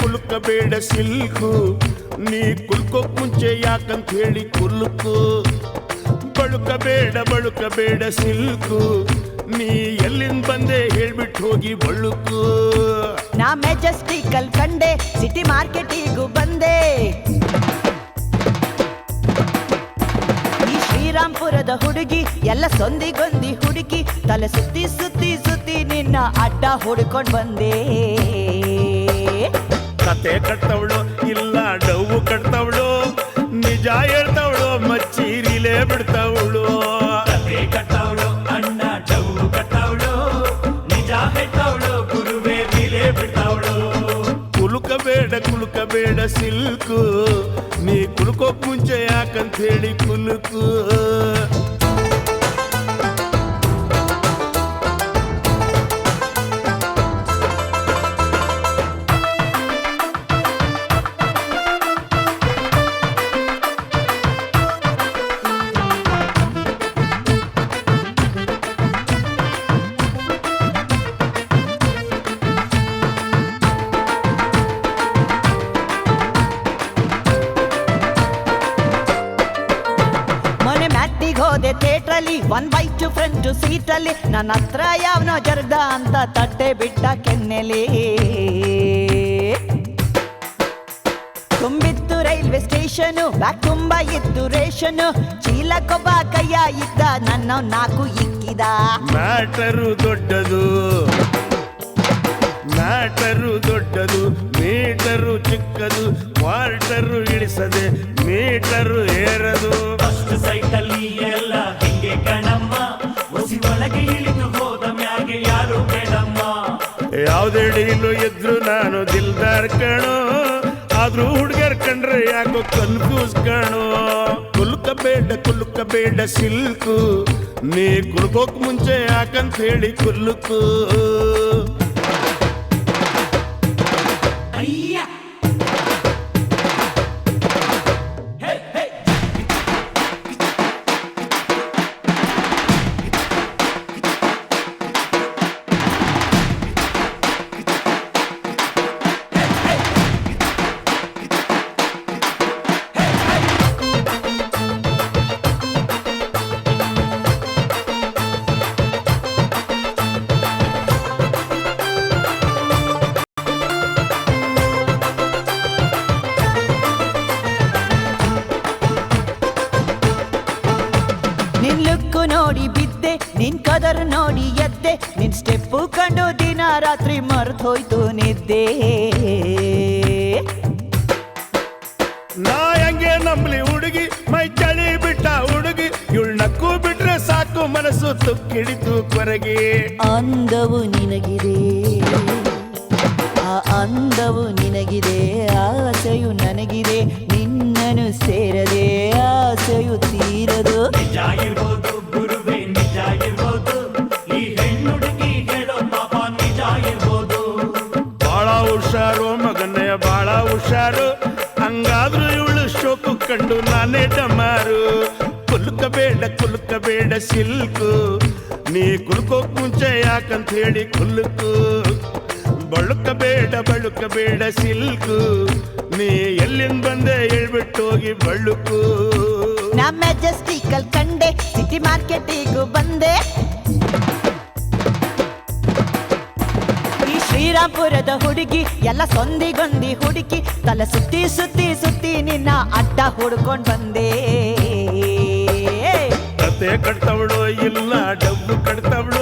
ಕುಲುಕಬೇಡ silk ನೀ ಕುಲ್ಕೋಕ್ ಮುಂಚೆ ಯಾಕಂತ ಹೇಳಿ ಕುಲುಕು ಬಳುಕಬೇಡ ಸಿಲ್ಕು ನೀ ಎಲ್ಲಿಂದ ಬಂದೆ ಹೇಳ್ಬಿಟ್ಟು ಹೋಗಿ ಬಳುಕು ನಾ ಮೆಜೆಸ್ಟಿಕಲ್ ಕಂಡೆ ಸಿಟಿ ಮಾರ್ಕೆಟಿಗೂ ಬಂದೆ ಈ ಶ್ರೀರಾಮ್ಪುರದ ಹುಡುಗಿ ಎಲ್ಲ ಸೊಂದಿಗೊಂದಿ ಹುಡುಕಿ ತಲೆ ಸುತ್ತಿ ಸುತ್ತಿ ಸುತ್ತಿ ನಿನ್ನ ಅಡ್ಡ ಹುಡ್ಕೊಂಡ್ ಬಂದೆ ಕತೆ ಕಟ್ತವಳು ಇಲ್ಲ ಡವ್ವು ಕಟ್ತವಳು ನಿಜ ಹೇಳ್ತವಳು ಮಚ್ಚೀರಿಲೇ ಬಿಡ್ತವಳು ಕತೆ ಕಟ್ಟವಳು ಅಣ್ಣ ಡವ್ವು ಕಟ್ಟವಳು ನಿಜ ಹೇಳ್ತವಳು ಗುರುವೇ ಬಿಲೆ ಬಿಡ್ತವಳು ಕುಲುಕಬೇಡ ಸಿಲ್ಕು ನೀ ಕುಲ್ಕೋಕ್ ಮುಂಚೆ ಯಾಕಂತ ಹೇಳಿ ಕುಲುಕು ಹೋದೆ ಥಿಯೇಟ್ರಲ್ಲಿ 1/2 ಫ್ರಂಟ್ ಸೀಟಲ್ಲಿ ನನ್ನ ಹತ್ರ ಯಾವನೋ ಜರ್ದ ಅಂತ ತಟ್ಟೆ ಬಿಟ್ಟ ಕೆನ್ನೆಲಿ ತುಂಬಿತ್ತು ರೈಲ್ವೆ ಸ್ಟೇಷನು ಬ್ಯಾಗ್ ತುಂಬ ಇತ್ತು ರೇಷನು ಚೀಲಕ್ಕೊಬ್ಬ ಕೈಯ ಇದ್ದ ನನ್ನ 4 ಇಕ್ಕಿದ ಮ್ಯಾಟರು ದೊಡ್ಡದು ಮೀಟರು ಚಿಕ್ಕದು ಕ್ವಾರ್ಟರು ಇಳಿಸದೆ ಮೀಟರು ಏರದು ಫಸ್ಟ್ ಸೈಟಲ್ಲಿ ಎಲ್ಲ ಹಿಂಗೆ ಕಣಮ್ಮ ಒಸಿ ಒಳಗೆ ಇಳಿದು ಹೋದ ಮ್ಯಾಗೆ ಯಾರು ಬೇಡಮ್ಮ ಯಾವುದೇ ಡೀಲು ಇದ್ರು ನಾನು ದಿಲ್ದಾರ್ ಕಣೋ ಆದ್ರೂ ಹುಡುಗರ್ ಕಂಡ್ರೆ ಯಾಕೋ ಕನ್ಫ್ಯೂಸ್ ಕಣೋ ಕುಲುಕಬೇಡ ಸಿಲ್ಕು ನೀ ಕುಲ್ಕೋಕ್ ಮುಂಚೆ ಯಾಕಂತ ಹೇಳಿ ಕುಲುಕು ಅಯ್ಯ ನಿನ್ ಲುಕ್ಕು ನೋಡಿ ಬಿದ್ದೆ ನಿನ್ ಕದರ್ ನೋಡಿ ಎದ್ದೆ ನಿನ್ ಸ್ಟೆಪ್ಪು ಕಂಡು ದಿನ ರಾತ್ರಿ ಮರ್ತೋಯ್ತು ನಿದ್ದೆ ನಾ ಹೆಂಗೆ ನಂಬ್ಲಿ ಹುಡುಗಿ ಮೈ ಚಳಿ ಬಿಟ್ಟ ಹುಡುಗಿ ಇವಳು ನಕ್ಕು ಬಿಟ್ರೆ ಸಾಕು ಮನಸ್ಸು ತುಕ್ಕಿಡಿತು ಕೊರಗಿ ಅಂದವು ನಿನಗಿದೆ ಆ ಅಂದವು ನಿನಗಿದೆ ಆಸೆಯು ನನಗಿದೆ ನಿನ್ನನು ಸೇರದೆ ಆಸೆಯು ತೀರದು ನಿಜ ಇರ್ಬೋದು ಗುರುವೇ ನಿಜ ಇರ್ಬೋದು ಈ ಹೆಣ್ಣುಡುಗಿ ಹೇಳೋ ಪಾಪ ನಿಜ ಇರ್ಬೋದು ಬಾಳ ಹುಷಾರು ಮಗನೇ ಬಾಳ ಹುಷಾರು ಹಂಗಾದ್ರೂ ಇವಳು ಶೋಕು ಕಂಡು ನಾನೇ ಡಮಾರು ಕುಲುಕಬೇಡ ಸಿಲ್ಕು ನೀ ಕುಲ್ಕೋಕ್ ಮುಂಚೆ ಯಾಕಂತ ಹೇಳಿ ಕುಲುಕು ಬಳುಕಬೇಡ ಸಿಲ್ಕು ನೀ ಎಲ್ಲಿಂದ ಬಂದೆ ಹೇಳ್ಬಿಟ್ಟು ಹೋಗಿ ಬಳುಕು ನಾ ಮೆಜೆಸ್ಟಿಕಲ್ ಕಂಡೆ ಸಿಟಿ ಮಾರ್ಕೆಟಿಗೂ ಬಂದೆ ಈ ಶ್ರೀರಾಮ್ಪುರದ ಹುಡುಗಿ ಎಲ್ಲ ಸೊಂದಿಗೊಂದಿ ಹುಡುಕಿ ತಲೆ ಸುತ್ತಿ ಸುತ್ತಿ ಸುತ್ತಿ ನಿನ್ನ ಅಡ್ಡ ಹುಡ್ಕೊಂಡ್ ಬಂದೆ ಕತೆ ಕಟ್ತವಳು ಇಲ್ಲ ಡಬ್ಬು ಕಟ್ತವಳು